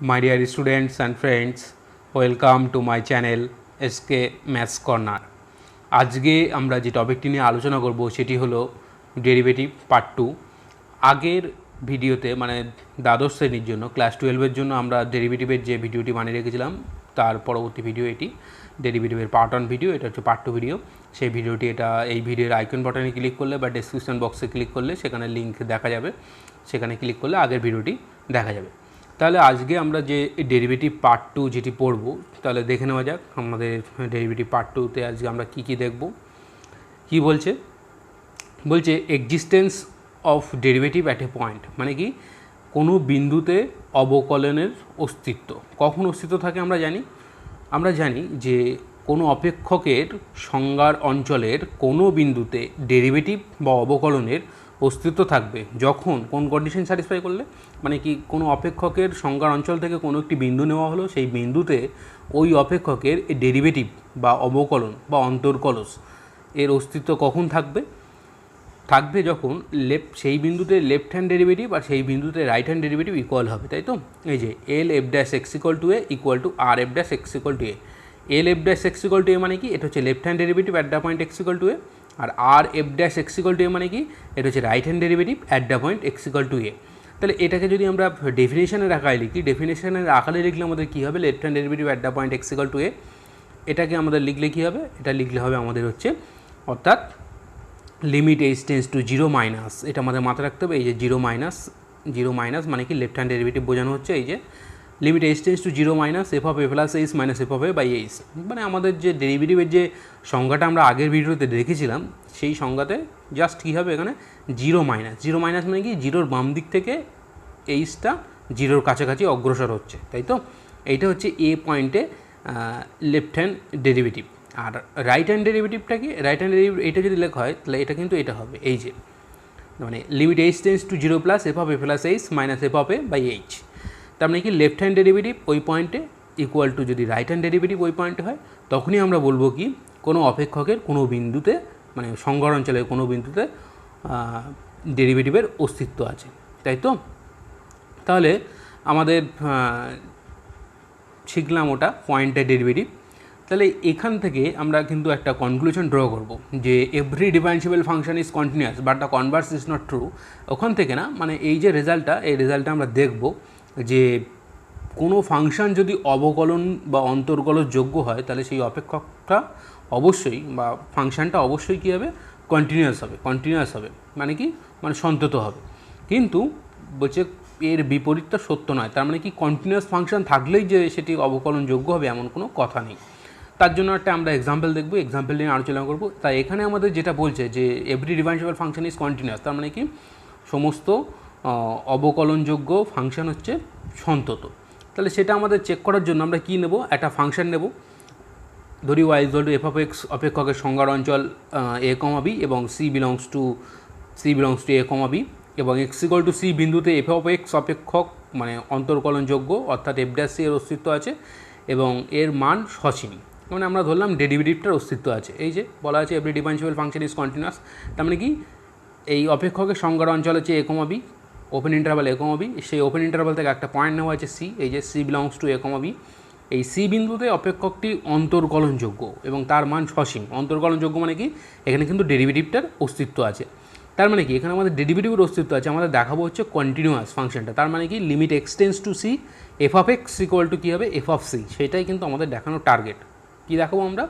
My dear students and friends, welcome to my channel SK Maths Corner. আজকে আমরা যে টপিকটি নিয়ে আলোচনা করব সেটি হলো ডেরিভেটিভ পার্ট 2। আগের ভিডিওতে মানে দ্বাদশ শ্রেণীর জন্য ক্লাস 12-এর জন্য আমরা ডেরিভেটিভের যে ভিডিওটি বানিয়ে রেখেছিলাম তার পরবর্তী ভিডিও এটি ডেরিভেটিভের পার্ট 1 ভিডিও, এটা হচ্ছে পার্ট 2 ভিডিও। সেই ভিডিওটি এই ভিডিওর আইকন বাটনে ক্লিক করলে বা ডেসক্রিপশন বক্সে ক্লিক করলে সেখানে লিঙ্ক দেখা যাবে, সেখানে ক্লিক করলে আগের ভিডিওটি দেখা যাবে। তাহলে আজকে আমরা যে ডেরিভেটিভ পার্ট 2 যেটি পড়ব, তাহলে দেখে নেওয়া যাক আমাদের ডেরিভেটিভ পার্ট 2-তে আজকে আমরা কি দেখব। কি বলছে existence of derivative at a point, মানে কি কোনো বিন্দুতে অবকলনের অস্তিত্ব। কখন অস্তিত্ব থাকে আমরা জানি যে কোনো অপেক্ষকের সংজ্ঞার অঞ্চলের কোনো বিন্দুতে ডেরিভেটিভ বা অবকলনের অস্তিত্ব থাকবে যখন কোন কন্ডিশন স্যাটিসফাই করলে, মানে কি কোনো অপেক্ষকের সংজ্ঞার অঞ্চল থেকে কোনো একটি বিন্দু নেওয়া হলো, সেই বিন্দুতে ওই অপেক্ষকের ডেরিভেটিভ বা অবকলন বা অন্তর্কলস এর অস্তিত্ব কখন থাকবে যখন সেই বিন্দুতে লেফট হ্যান্ড ডেরিভেটিভ আর সেই বিন্দুতে রাইট হ্যান্ড ডেরিভেটিভ ইকুয়াল হবে, তাই তো। এই যে L F dash x equal to A equal to R F dash x equal to A. L F dash x equal to A মানে কি, এটা হচ্ছে left hand derivative at the point X equal to A, আর R F dash x equal to A মানে কি, এটা হচ্ছে right hand derivative at the point X equal to A. তাহলে এটাকে যদি আমরা ডেফিনেশনের আকারে লিখি, ডেফিনেশনের আকারে লিখলে আমাদের কী হবে, left hand derivative at the point X equal to A, এটাকে আমাদের লিখলে কী হবে, এটা লিখলে হবে আমাদের হচ্ছে অর্থাৎ limit H tends to zero minus, এটা আমাদের মাথায় রাখতে হবে। এই যে জিরো মাইনাস মানে কি লেফট হ্যান্ড ডেরিভেটিভ বোঝানো হচ্ছে। এই যে limit H tends to zero minus F of a plus H minus F of a by h, মানে আমাদের যে ডেরিভেটিভের যে সংজ্ঞাটা আমরা আগের ভিডিওতে দেখেছিলাম সেই সংজ্ঞাতে জাস্ট কী হবে এখানে জিরো মাইনাস মানে কি জিরোর বাম দিক থেকে এইচটা জিরোর কাছাকাছি অগ্রসর হচ্ছে, তাই তো। এইটা হচ্ছে এ পয়েন্টে লেফট হ্যান্ড ডেরিভেটিভ। আর রাইট হ্যান্ড ডেরিভেটিভটা কি, রাইট হ্যান্ড ডেরিভেটিভ এটা যদি লেখা হয় তাহলে এটা কিন্তু এটা হবে এই যে মানে limit H tends to zero plus F of a plus H minus F of a by h. তার মানে কি লেফট হ্যান্ড ডেরিভেটিভ ওই পয়েন্টে ইকুয়াল টু যদি রাইট হ্যান্ড ডেরিভেটিভ ওই পয়েন্টে হয়, তখনই আমরা বলবো কি কোনো অপেক্ষকের কোনো বিন্দুতে মানে সংজ্ঞার অঞ্চলের কোনো বিন্দুতে ডেরিভেটিভের অস্তিত্ব আছে, তাই তো। তাহলে আমাদের শিখলাম ওটা পয়েন্টের ডেরিভেটিভ। তাহলে এখান থেকে আমরা কিন্তু একটা কনক্লুশন ড্র করব যে every differentiable function is continuous but the converse is not true. ওখান থেকে না, মানে এই যে রেজাল্টটা, এই রেজাল্টটা আমরা দেখব যে কোনো ফাংশন যদি অবকলন বা অন্তর্কলন যোগ্য হয় তাহলে সেই অপেক্ষকটা অবশ্যই বা ফাংশনটা অবশ্যই কী হবে, কন্টিনিউয়াস হবে মানে কি, মানে সন্তত হবে। কিন্তু বলছে এর বিপরীতটা সত্য নয়, তার মানে কি কন্টিনিউয়াস ফাংশন থাকলেই যে সেটি অবকলন যোগ্য হবে এমন কোনো কথা নেই। তার জন্য একটা আমরা এক্সাম্পল দেখব, এক্সাম্পল নিয়ে আলোচনা করব। তাই এখানে আমাদের যেটা বলছে যে every differentiable function is continuous, তার মানে কি সমস্ত অবকলনযোগ্য ফাংশন হচ্ছে সন্তত। তাহলে সেটা আমাদের চেক করার জন্য আমরা কী নেব, একটা ফাংশন নেব, ধরি Y equal to F of X অপেক্ষকের সংজ্ঞার অঞ্চল এ কমা বি এবং C belongs to A comma B, এবং এক্স ইকুয়াল টু সি বিন্দুতে এফ অফ এক্স অপেক্ষক মানে অন্তর্কলনযোগ্য অর্থাৎ এফ ড্যাশ সি এর অস্তিত্ব আছে এবং এর মান সসীম, মানে আমরা ধরলাম ডেরিভেটিভটার অস্তিত্ব আছে। এই যে বলা আছে every differentiable function is continuous, তার মানে কি এই অপেক্ষকের সংজ্ঞার অঞ্চল হচ্ছে a comma b, open interval a comma b, সেই ওপেন ইন্টারভাল থেকে একটা পয়েন্ট নেওয়া আছে সি, এই যে c belongs to A comma b. এই সি বিন্দুতে অপেক্ষকটি অন্তর্কলনযোগ্য এবং তার মান সসীম। অন্তর্কলনযোগ্য মানে কি, এখানে কিন্তু ডেরিভেটিভটার অস্তিত্ব আছে। তার মানে কি এখানে আমাদের ডেরিভেটিভের অস্তিত্ব আছে, আমাদের দেখাবো হচ্ছে কন্টিনিউয়াস ফাংশনটা। তার মানে কি limit এক্সটেন্স to C F of x equal to কী হবে, এফ অফ সি, সেটাই কিন্তু আমাদের দেখানোর টার্গেট। কী দেখাবো আমরা,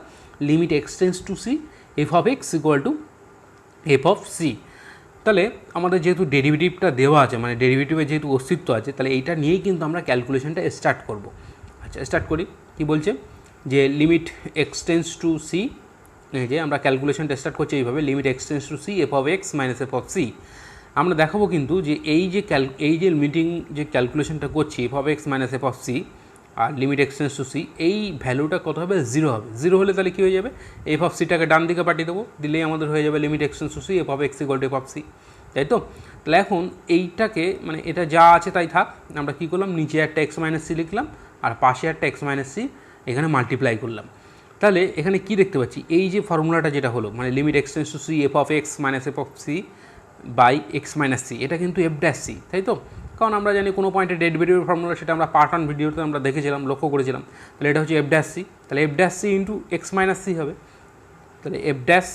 limit এক্সটেন্স to C F of x equal to F of c. তাহলে আমাদের যেহেতু ডেরিভেটিভটা দেওয়া আছে, মানে ডেরিভেটিভের যেহেতু অস্তিত্ব আছে, তাহলে এইটা নিয়েই কিন্তু আমরা ক্যালকুলেশনটা স্টার্ট করব। আচ্ছা স্টার্ট করি। কী বলছে যে লিমিট এক্সটেন্স টু সি, এই যে আমরা ক্যালকুলেশনটা স্টার্ট করছি এইভাবে, limit এক্সটেন্স to C F of x minus F of c. আমরা দেখাবো কিন্তু যে এই যে লিমিটিং যে ক্যালকুলেশনটা করছি f of x minus F of c আর লিমিট এক্সটেন্স টু সি, এই ভ্যালুটা কত হবে, জিরো হবে। জিরো হলে তাহলে কী হয়ে যাবে, এফ অফ সিটাকে ডান দিকে পাঠিয়ে দেবো, দিলেই আমাদের হয়ে যাবে limit এক্সটেন্স to C F of x equal to F of C, তাই তো। তাহলে এখন এইটাকে মানে এটা যা আছে তাই থাক, আমরা কী করলাম, নিচে একটা এক্স মাইনাস সি লিখলাম আর পাশে একটা এক্স মাইনাস সি এখানে মাল্টিপ্লাই করলাম। তাহলে এখানে কি দেখতে পাচ্ছি, এই যে ফর্মুলাটা যেটা হলো মানে limit এক্সটেন্স to C F of x minus F of C by x minus c, এটা কিন্তু এফ ড্যাশ সি, তাই তো। কারণ আমরা জানি কোনো পয়েন্টে ডেরিভেটিভের ফর্মুলা সেটা আমরা পার্ট 1 ভিডিওতে আমরা দেখেছিলাম, লক্ষ্য করেছিলাম। তাহলে এটা হচ্ছে এফ ড্যাশ সি, তাহলে F dash c into x minus c হবে। তাহলে F dash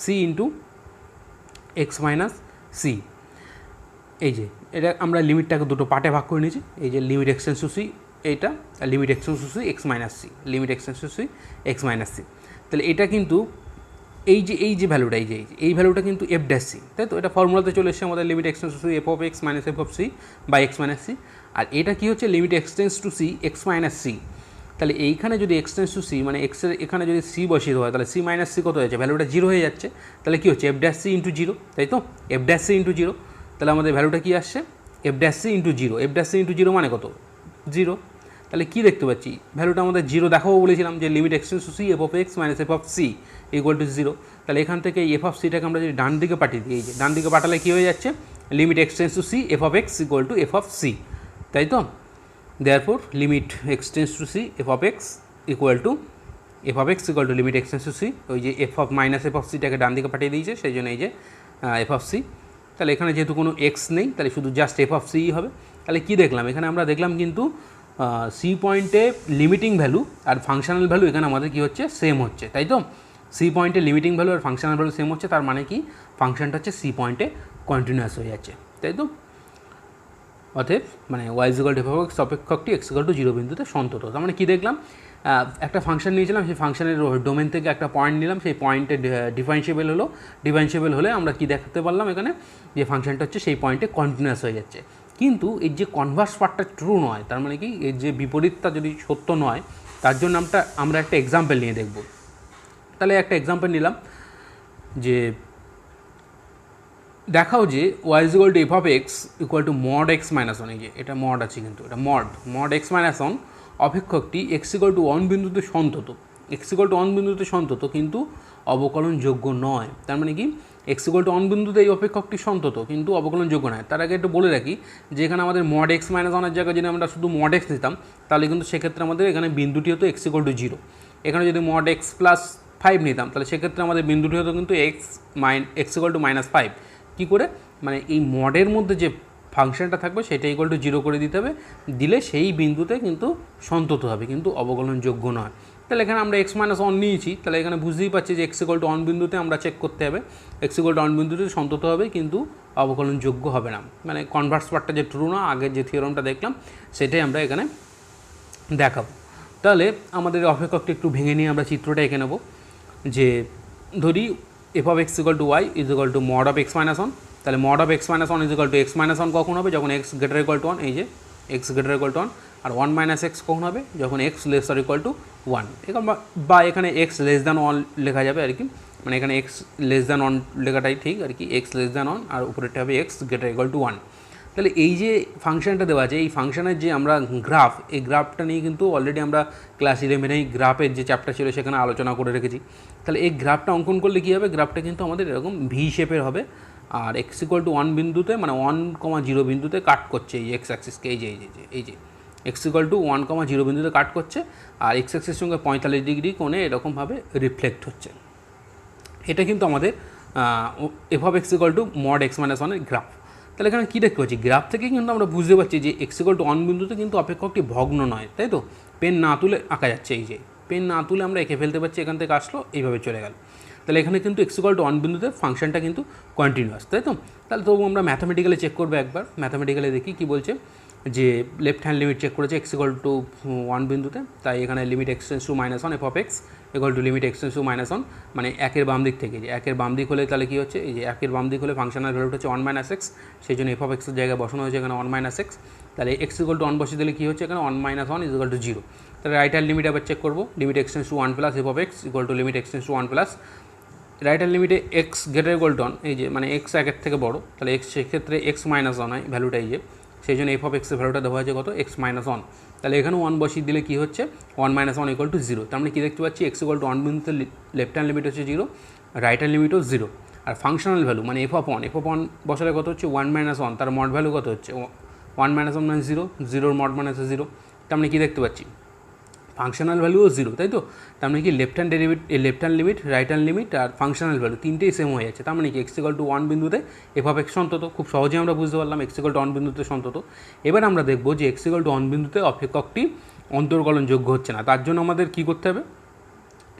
c into x minus c, এই যে এটা আমরা লিমিটটাকে দুটো পার্টে ভাগ করে নিয়েছি। এই যে লিমিট এক্সটেন্স টু সি এইটা, limit এক্সটেন্স to C x minus c, limit এক্সটেন্স to C x minus C. তাহলে এটা কিন্তু এই যে ভ্যালুটা, এই ভ্যালুটা কিন্তু এফ ড্যাশ সি, তাই তো? এটা ফর্মুলাতে চলে এসেছে আমাদের limit এক্সটেন্স to C F of x minus F of C by x minus C. আর এটা কী হচ্ছে limit এক্সটেন্স to C x minus C. তাহলে এইখানে যদি এক্সটেন্স টু সি মানে এক্সের এখানে যদি সি বসিয়ে হয় তাহলে সি মাইনাস সি কত হয়েছে, ভ্যালুটা জিরো হয়ে যাচ্ছে। তাহলে কী হচ্ছে f dash c into zero, তাই তো? F dash c into zero, তাহলে আমাদের ভ্যালুটা কী আসছে f dash c into zero. F dash c into zero মানে কত, জিরো। তাহলে কী দেখতে পাচ্ছি, ভ্যালুটা আমাদের জিরো দেখাবো বলেছিলাম যে limit এক্সটেন্স to C F of x minus F of c equal to zero. তাহলে এখান থেকে এই এফ অফ সিটাকে আমরা যদি ডান দিকে পাঠিয়ে দিই, এই যে ডান দিকে পাঠালে কী হয়ে যাচ্ছে limit এক্সটেন্স to C F of x equal to F of C, তাই তো? Therefore limit এক্সটেন্স to C F of x equal to F of x equal to limit এক্সটেন্স to C, ওই যে F of minus F of সিটাকে ডান দিকে পাঠিয়ে দিয়েছে, সেই জন্য এই যে এফ অফ সি। তাহলে এখানে যেহেতু কোনো এক্স নেই তাহলে শুধু জাস্ট এফ অফ সিই হবে। তাহলে কী দেখলাম এখানে, আমরা দেখলাম কিন্তু সি পয়েন্টে লিমিটিং ভ্যালু আর ফাংশনাল ভ্যালু এখানে আমাদের কী হচ্ছে, সেম হচ্ছে, তাই তো? সি পয়েন্টে লিমিটিং ভ্যালু আর ফাংশনাল ভ্যালু সেম হচ্ছে, তার মানে কি ফাংশনটা হচ্ছে সি পয়েন্টে কন্টিনিউয়াস হয়ে যাচ্ছে, তাই তো? অতএব মানে Y equal to F of X অপেক্ষকটি এক্স ইকুয়াল টু জিরো বিন্দুতে সন্তত। তার মানে কী দেখলাম, একটা ফাংশন নিয়েছিলাম, সেই ফাংশনের ডোমেন থেকে একটা পয়েন্ট নিলাম, সেই পয়েন্টে ডিফারেন্সিয়েবল হলো, ডিফারেন্সিয়েবল হলে আমরা কী দেখাতে পারলাম এখানে, যে ফাংশনটা হচ্ছে সেই পয়েন্টে কন্টিনিউয়াস হয়ে যাচ্ছে। কিন্তু এর যে কনভার্স পার্টটা ট্রু নয়, তার মানে কি এর যে বিপরীতটা যদি সত্য নয়, তার জন্য আমরা একটা এক্সাম্পল নিয়ে দেখব। তাহলে একটা এক্সাম্পল নিলাম যে দেখাও যে Y is equal to F of x equal to mod X minus one, এই যে এটা মড আছে কিন্তু এটা মড এক্স মাইনাস ওয়ান অপেক্ষকটি এক্স ইকুয়াল টু ওয়ান বিন্দুতে সন্তত, এক্স ইকুয়াল টু ওয়ান বিন্দুতে সন্তত কিন্তু অবকলনযোগ্য নয়। তার মানে কি এক্স ইকুয়াল টু ওয়ান বিন্দুতে এই অপেক্ষকটি সন্তত কিন্তু অবকলনযোগ্য নয়। তার আগে একটু বলে রাখি যে এখানে আমাদের মড এক্স মাইনাস ওয়ানের জায়গায় যদি আমরা শুধু মড এক্স নিতাম তাহলে কিন্তু সেক্ষেত্রে আমাদের এখানে বিন্দুটি হতো এক্স ইকুয়াল টু জিরো। এখানে যদি মড এক্স প্লাস 5 নিতাম তাহলে সেক্ষেত্রে আমাদের বিন্দুটি হতো কিন্তু এক্স ইকুয়াল টু মাইনাস 5। কী করে, মানে এই মডের মধ্যে যে ফাংশনটা থাকবে সেটা ইকুয়াল টু জিরো করে দিতে হবে, দিলে সেই বিন্দুতে কিন্তু সন্তত হবে কিন্তু অবকলনযোগ্য নয়। তাহলে এখানে আমরা এক্স মাইনাস ওয়ান নিয়েছি, তাহলে এখানে বুঝতেই পারছি যে এক্স ইকুয়াল টু ওয়ান বিন্দুতে আমরা চেক করতে হবে, এক্স ইকুয়াল টু ওয়ান বিন্দুতে সন্তত হবে কিন্তু অবকলনযোগ্য হবে না, মানে কনভার্স পার্টটা যে ট্রু না, আগের যে থিওরামটা দেখলাম সেটাই আমরা এখানে দেখাবো। তাহলে আমাদের অপেক্ষকটি একটু ভেঙে নিয়ে আমরা চিত্রটা এঁকে নেব, যে ধরি F of x equal to Y is equal to mod of x minus one. তাহলে mod of x minus one is equal to X minus one কখন হবে, যখন X greater equal to one, এই যে X greater equal to one. আর one minus X কখন হবে, যখন এক্স লেস আর ইকুয়াল টু ওয়ান, বা এখানে এক্স লেস দ্যান ওয়ান লেখা যাবে আর কি, মানে এখানে এক্স লেস দ্যান ওয়ান লেখাটাই ঠিক আর কি, এক্স লেস দ্যান ওয়ান আর উপরেরটা হবে x greater equal to one. তাহলে এই যে ফাংশনটা দেওয়া আছে, এই ফাংশনের যে আমরা গ্রাফ, এই গ্রাফটা নিয়ে কিন্তু অলরেডি আমরা ক্লাস 11 গ্রাফের যে চ্যাপ্টার ছিল সেখানে আলোচনা করে রেখেছি। তাহলে এই গ্রাফটা অঙ্কন করলে কী হবে, গ্রাফটা কিন্তু আমাদের এরকম ভি শেপের হবে, আর এক্স ইকুয়াল টু ওয়ান বিন্দুতে মানে 1,0 বিন্দুতে কাট করছে এই এক্স অ্যাক্সিসকে, এই যে এক্স ইকুয়াল টু 1,0 বিন্দুতে কাট করছে, আর এক্স অ্যাক্সিসের সঙ্গে 45 ডিগ্রি কোণে এরকমভাবে রিফ্লেক্ট হচ্ছে। এটা কিন্তু আমাদের F of x equal to mod X minus ওয়ানের গ্রাফ। তাহলে এখানে কী দেখতে পাচ্ছি, গ্রাফ থেকে কিন্তু আমরা বুঝতে পারছি যে এক্স ইকুয়াল টু ওয়ান বিন্দুতে কিন্তু অপেক্ষকটি ভগ্ন নয়, তাই তো? পেন না তুলে আঁকা যাচ্ছে, এই যে পেন না তুলে আমরা এঁকে ফেলতে পারছি, এখান থেকে আসলো এইভাবে চলে গেল। তাহলে এখানে কিন্তু এক্স ইকুয়াল টু ওয়ান বিন্দুতে ফাংশনটা কিন্তু কন্টিনিউয়াস, তাই তো? তাহলে তবু আমরা ম্যাথামেটিক্যালি চেক করবো একবার, ম্যাথামেটিক্যালি দেখি কী বলছে, যে লেফট হ্যান্ড লিমিট চেক করেছে এক্স ইকুয়াল টু ওয়ান বিন্দুতে, তাই এখানে limit এক্সটেন্স to minus one f of x equal to limit এক্সটেন্স to minus one, মানে একের বাম দিক থেকে, যে একের বাম দিক হলে তাহলে কী হচ্ছে, এই যে একের বাম দিক হলে ফাংশনের ভ্যালুটা হচ্ছে ওয়ান মাইনাস এক্স, সেই জন্য এফ অফ এক্সের জায়গায় বসানো হয়েছে এখানে ওয়ান মাইনাস এক্স। তাহলে এক্স ইকুয়াল টু ওয়ান বসিয়ে দিলে কী হচ্ছে, এখানে one minus one is equal to zero. তাহলে রাইট হ্যান্ড লিমিট আবার চেক করবো, limit এক্সটেন্স to one plus F of x equal to limit এক্সটেন্স to one plus right hand লিমিটে X greater equal to one, এই যে মানে x একের থেকে বড়ো, তাহলে এক্স সেক্ষেত্রে এক্স মাইনাস ওয়ান হয় ভ্যালুটা, এই যে সেই জন্য এফ অফ এক্সের ভ্যালুটা দেওয়া হয়েছে কত, এক্স মাইনাস ওয়ান। তাহলে এখানে ওয়ান বসিয়ে দিলে কী হচ্ছে, one minus one equal to zero. তার মানে কী দেখতে পাচ্ছি, এক্স ইকুয়াল টু ওয়ান বিন্দুতে লেফট হ্যান্ড লিমিট হচ্ছে জিরো, রাইট হ্যান্ড লিমিটও জিরো, আর ফাংশনাল ভ্যালু মানে এফ অফ ওয়ান বসালে কত হচ্ছে ওয়ান মাইনাস ওয়ান, তার মড ভ্যালু কত হচ্ছে ওয়ান মাইনাস ওয়ান মানে জিরো, জিরোর মড মানে হচ্ছে জিরো। তার মানে কী দেখতে পাচ্ছি, ফাংশনাল ভ্যালুও জিরো, তাই তো? তার মানে কি left hand limit, right hand limit আর ফাংশনাল ভ্যালু তিনটেই সেম হয়ে যাচ্ছে। তার মানে কি এক্স ইকুয়াল টু 1 বিন্দুতে এফ অফ এক্স সন্তত। খুব সহজে আমরা বুঝতে পারলাম এক্স ইকুয়াল টু 1 বিন্দুতে সন্তত। এবার আমরা দেখব যে এক্স ইকুয়াল টু 1 বিন্দুতে অপেক্ষকটি অন্তর্কলনযোগ্য হচ্ছে না। তার জন্য আমাদের কী করতে হবে?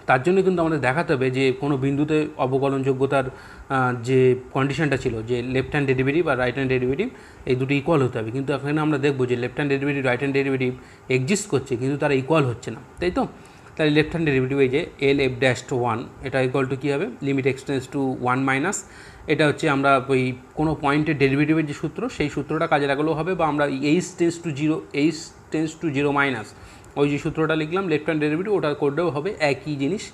তার জন্য কিন্তু আমাদের দেখাতে হবে যে কোনো বিন্দুতে অবকলনযোগ্যতার যে কন্ডিশনটা ছিল, যে লেফট হ্যান্ড ডেরিভেটিভ আর রাইট হ্যান্ড ডেরিভেটিভ এই দুটো ইকুয়াল হতে হবে। কিন্তু এখানে আমরা দেখব যে left hand derivative right hand derivative exist করছে কিন্তু তারা ইকুয়াল হচ্ছে না, তাই তো? তাহলে লেফট হ্যান্ড ডেরিভেটিভ এই যে এল এফ ড্যাশ টু 1 এটা ইকুয়াল টু কী হবে? লিমিট এক্সটেন্স টু 1 মাইনাস, এটা হচ্ছে আমরা ওই কোনো পয়েন্টের ডেরিভেটিভের যে সূত্র সেই সূত্রটা কাজে লাগালেও হবে, বা আমরা H tends to zero minus ওই যে সূত্রটা লিখলাম লেফট হ্যান্ড ডেরিভেটিভ ওটা করলেও হবে একই জিনিস।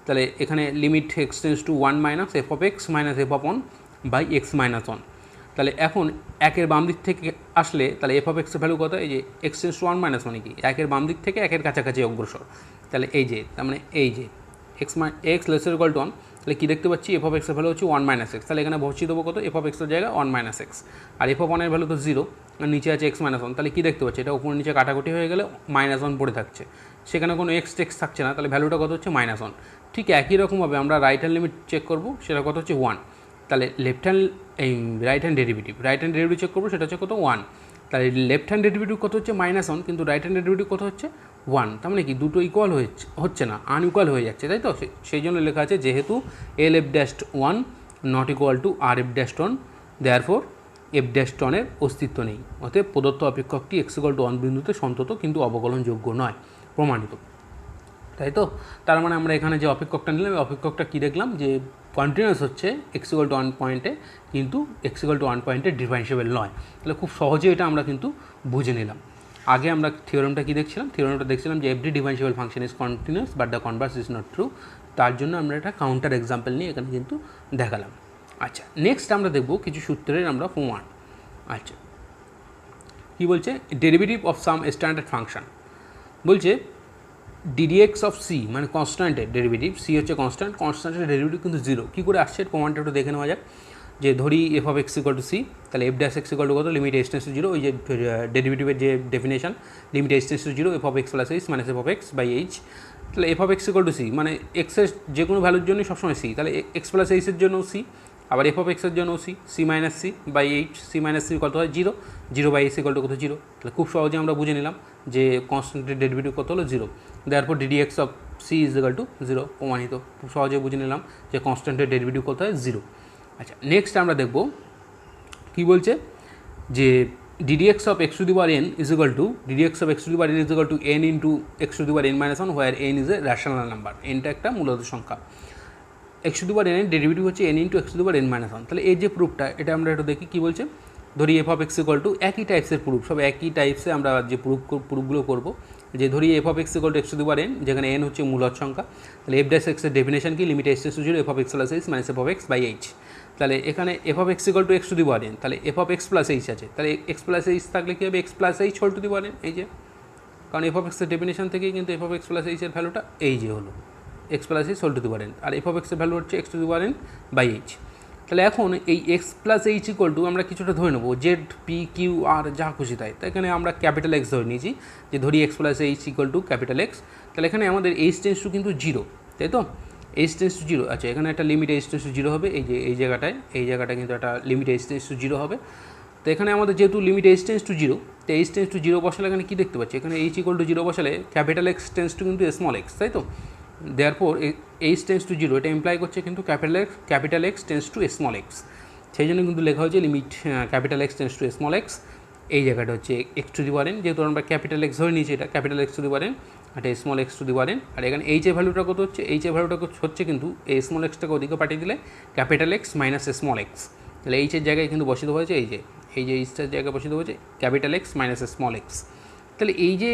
তাহলে এখানে limit এক্সটেন্স to 1 minus F of x minus F of 1 by x minus 1। তাহলে এখন একের বাম দিক থেকে আসলে তাহলে এফ অফ এক্সের ভ্যালু কত? এই যে এক্সটেন্স টু 1 মাইনাস মানে কি একের বাম দিক থেকে একের কাছাকাছি অগ্রসর। তাহলে এই যে তার মানে এই যে এক্স লেসার ইকুয়াল টু 1, তাহলে কী দেখতে পাচ্ছি? এফ অফ এক্সের ভ্যালু হচ্ছে 1 মাইনাস এক্স। তাহলে এখানে বসিয়ে দেবো কত? এফ অফ এক্সের জায়গায় 1 মাইনাস এক্স, আর এফ অফ 1 এর ভ্যালু তো 0, আর নিচে আছে এক্স মাইনাস 1। তাহলে কী দেখতে পাচ্ছি? এটা উপর নিচে কাটাকুটি হয়ে গেলে -1 পড়ে থাকছে, সেখানে কোনো এক্স টেক্স থাকছে না। তাহলে ভ্যালুটা কত হচ্ছে? -1। ঠিক একই রকমভাবে আমরা রাইট হ্যান্ড লিমিট চেক করবো, সেটা কত হচ্ছে? 1। তাহলে লেফট হ্যান্ড এই রাইট হ্যান্ড ডেরিভেটিভ চেক করবো, সেটা হচ্ছে কত? 1। তাহলে লেফট হ্যান্ড ডেরিভেটিভ কত হচ্ছে? -1, কিন্তু রাইট হ্যান্ড ডেরিভেটিভ কত হচ্ছে? 1। তার মানে কি দুটো ইকুয়াল হচ্ছে না, আনইকুয়াল হয়ে যাচ্ছে, তাই তো? সেই জন্য লেখা আছে যেহেতু L F dash 1 not equal to R F dash 1, therefore f dash 1 এর অস্তিত্ব নেই। অতএব প্রদত্ত অপেক্ষকটি এক্স ইকুয়াল টু 1 বিন্দুতে সন্তত কিন্তু অবকলনযোগ্য নয়, প্রমাণিত, তাই তো? তার মানে আমরা এখানে যে অপেক্ষকটা নিলাম, অপেক্ষকটা কী দেখলাম? যে কন্টিনিউয়াস হচ্ছে এক্স ইকুয়াল টু 1 পয়েন্টে, কিন্তু এক্স ইকুয়াল টু 1 পয়েন্টে ডিফারেন্সিয়েবল নয়। তাহলে খুব সহজে এটা আমরা কিন্তু বুঝে নিলাম। আগে আমরা থিওরেমটা কী দেখছিলাম? থিওরেমটা দেখছিলাম যে every differentiable function is continuous but the converse is not true. তার জন্য আমরা একটা কাউন্টার এক্সাম্পল নিয়ে এখানে কিন্তু দেখালাম। আচ্ছা, নেক্সট আমরা দেখব কিছু সূত্রের আমরা প্রমাণ। আচ্ছা, কী বলছে? Derivative of some standard function বলছে ডিডিএক্স অফ সি, মানে কনস্ট্যান্টের ডেরিভেটিভ, সি হচ্ছে কনস্ট্যান্টের ডেরিভেটিভ কিন্তু 0। কী করে আসছে প্রমাণটা একটু দেখে নেওয়া যাক। যে ধরি F of x equal to C, তাহলে F dash x equal to কত? লিমিট এইচ টেন্স টু 0, ওই যে ডেরিভেটিভের যে definition limit H tends to 0 F of x plus H minus F of x by H. তাহলে F of x equal to C মানে এক্সের যে কোনো ভ্যালুর জন্যই সবসময় সি, তাহলে এক্স প্লাস এইচের জন্য সি, আবার এফ অফ এক্সের জন্য c minus C by h, c minus c কত হয়? 0 বাই এইচ ইকুয়াল টু কত? 0। তাহলে খুব সহজে আমরা বুঝে নিলাম যে কনস্ট্যান্টের ডেরিভেটিভ কত হলো? 0। Therefore d d x of c is equal to 0, প্রমাণিত। খুব সহজে বুঝে নিলাম যে কনস্ট্যান্টের ডেরিভেটিভ কত হয়? 0। আচ্ছা, নেক্সট আমরা দেখব কী বলছে? যে ddx of X to the power N is equal to N into X to the power N minus 1, where N is a rational number. এনটা একটা মূলত সংখ্যা। X to the power N এর ডেরিভেটিভ হচ্ছে N into X to the power N minus 1। তাহলে এই যে প্রুফটা, এটা আমরা একটু দেখি কী বলছে। ধরি F of x equal two একই টাইপসের প্রুফ, সব একই টাইপসে আমরা যে প্রুফগুলো করবো। যে ধরি F of x equal to X to the power N, যেখানে এন হচ্ছে মূলদ সংখ্যা। তাহলে এফ ড্যাশ এক্সের ডেফিনেশন কি? Limit H tends to 0 F of x plus H minus F of x by H. তাহলে এখানে F of x equal to X to the power N, তাহলে F of x plus H আছে, তাহলে X plus H থাকলে কী হবে? X plus h whole to the power n, এই যে, কারণ এফ অফ এক্সের ডেফিনেশন থেকেই কিন্তু এফ অফ এক্স প্লাস এইচের ভ্যালুটা এই যে হলো x plus h whole to the power N, আর এফ অফ এক্সের ভ্যালু হচ্ছে x to the power n by H. তাহলে এখন এই x plus h equal to আমরা কিছুটা ধরে নেবো জেড পি কিউ আর যা খুশি তাই। তো এখানে আমরা ক্যাপিটাল এক্স ধরে নিয়েছি, যে ধরি x plus h equal two capital x. তাহলে এখানে আমাদের এইচ টেন্স টু কিন্তু 0, তাই তো? H tends to 0। আচ্ছা, এখানে একটা লিমিট এইচ টেন্স টু 0 হবে, এই যে এই জায়গাটায় কিন্তু একটা লিমিট এইচ টেন্স টু 0 হবে। তো এখানে আমাদের যেহেতু লিমিট এইচ টেন্স টু 0, তো এইচ টেন্স টু 0 বসালে এখানে কী দেখতে পাচ্ছি? এখানে এইচ ইকুয়াল টু 0 বসালে ক্যাপিটাল এক্স টেন্স টু কিন্তু স্মল এক্স, তাই তো? দেয়ারফোর এইচ টেন্স টু 0 এটা ইমপ্লাই করছে কিন্তু capital X tends to small X. সেই জন্য কিন্তু লেখা হয়েছে limit capital X tends to small X. এই জায়গাটা হচ্ছে x to the power N, যেহেতু আমরা ক্যাপিটাল এক্স ধরে নিয়েছি, এটা capital X to the power N, এটা small X to the power N. আর এখানে এইচ এর ভ্যালুটা কত হচ্ছে? এইচ এর ভ্যালুটা হচ্ছে কিন্তু এই স্মল এক্সটাকে ওদিকে পাঠিয়ে দিলে capital x minus small x. তাহলে এইচের জায়গায় কিন্তু বসিত হয়েছে এই যে এইচটার জায়গায় বসিত হয়েছে capital x minus small x. তাহলে এই যে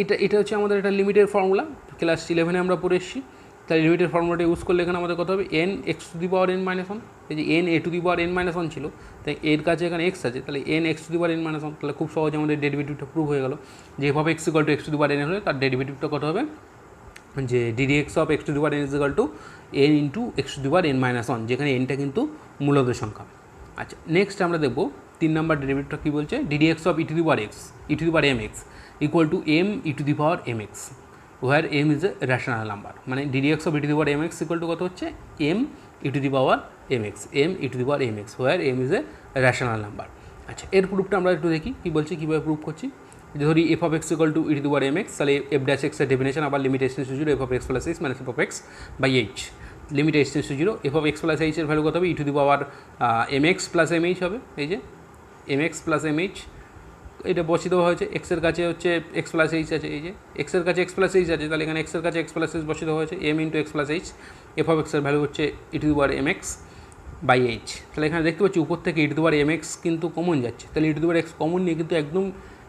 এটা হচ্ছে আমাদের একটা লিমিটের ফর্মুলা, ক্লাস 11-এ আমরা পড়ে এসেছি। তাহলে লিমিটের ফর্মুলাটা ইউজ করলে এখানে আমাদের কত হবে? N x to the power N minus 1, এই যে N A to the power N minus 1 ছিল, তাই এর কাছে এখানে এক্স আছে, তাহলে N x to the power N minus 1। তাহলে খুব সহজে আমাদের ডেরিভেটিভটা প্রুভ হয়ে গেল যে F of x equal to X to the power N হলে তার ডেরিভেটিভটা কত হবে? যে DD x of X to the power N is equal to N into X to the power N minus 1, যেখানে এনটা কিন্তু মূলত সংখ্যা। আচ্ছা, নেক্সট আমরা দেখব 3 নম্বর ডেরিভেটিভটা কী বলছে? DD x of E to the power X E to the power M x equal to M E to the power M X. Where M is a rational number, মানে D D X of E to the power M x equal to কত হচ্ছে M E to the power M x, M E to the power M X where M is a rational number. আচ্ছা, এর প্রুফটা আমরা একটু দেখি কী বলছি, কীভাবে প্রুফ করছি। ধরি F of x equal to e to the power M x, তাহলে এফ ড্যাশ এক্সের ডেফিনেশন আবার limit x tends to zero f of x plus H minus F of x by h, limit x tends to zero f of x plus এইচের value কত হবে e to the power M x plus M h হবে, এই যে M x plus M h, এটা বসিয়ে দেওয়া হয়েছে, এক্সের কাছে হচ্ছে এক্স প্লাস এইচ আছে, এই যে এক্সের কাছে এক্স প্লাস এইচ আছে, তাহলে এখানে এক্সের কাছে এক্স প্লাস এইচ বসিয়ে দেওয়া হয়েছে, m into x plus h, f of এক্সের ভ্যালু হচ্ছে e to the power M x by H. তাহলে এখানে দেখতে পাচ্ছি উপর থেকে e to the power M x কিন্তু কমন যাচ্ছে, তাহলে e to the power x common নিয়ে কিন্তু একদম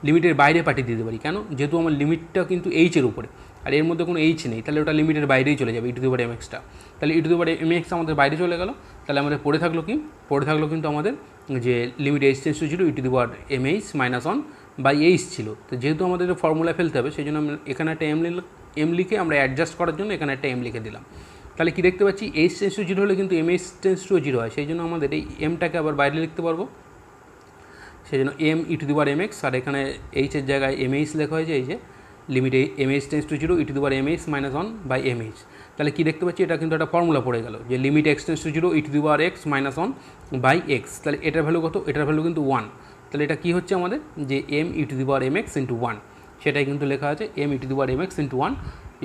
লিমিটের বাইরে পাঠিয়ে দিতে পারি, কেন, যেহেতু আমার লিমিটটা কিন্তু এইচের উপরে আর এর মধ্যে কোনো এইচ নেই, তাহলে ওটা লিমিটের বাইরেই চলে যাবে e to the power m এক্সটা। তাহলে e to the power M x আমাদের বাইরে চলে গেল, তাহলে আমাদের পড়ে থাকলো কি, পড়ে থাকলো কিন্তু আমাদের যে limit H tends to zero e to the power m H minus one by h ছিল। তো যেহেতু আমাদের ফর্মুলায় ফেলতে হবে, সেই জন্য এখানে একটা এম লিখে আমরা অ্যাডজাস্ট করার জন্য এখানে একটা এম লিখে দিলাম। তাহলে কি দেখতে পাচ্ছি এইচ টেন্ডস টু জিরো হলে কিন্তু m h tends to zero হয়, সেই জন্য আমাদের এই এমটাকে আবার বাইরে লিখতে পারবো, সেই জন্য m E to the power M x, আর এখানে এইচের জায়গায় এম এইচ লেখা হয়েছে, এই যে limit M h tends to zero e to the power m H minus one by m h. তাহলে কী দেখতে পাচ্ছি, এটা কিন্তু একটা ফর্মুলা পড়ে গেল যে limit x tends to zero e to the power x minus one by x, তাহলে এটার ভ্যালু কত, এটার ভ্যালু কিন্তু ওয়ান। তাহলে এটা কী হচ্ছে আমাদের যে m E to the power M x into one, সেটাই কিন্তু লেখা আছে m E to the power M x into one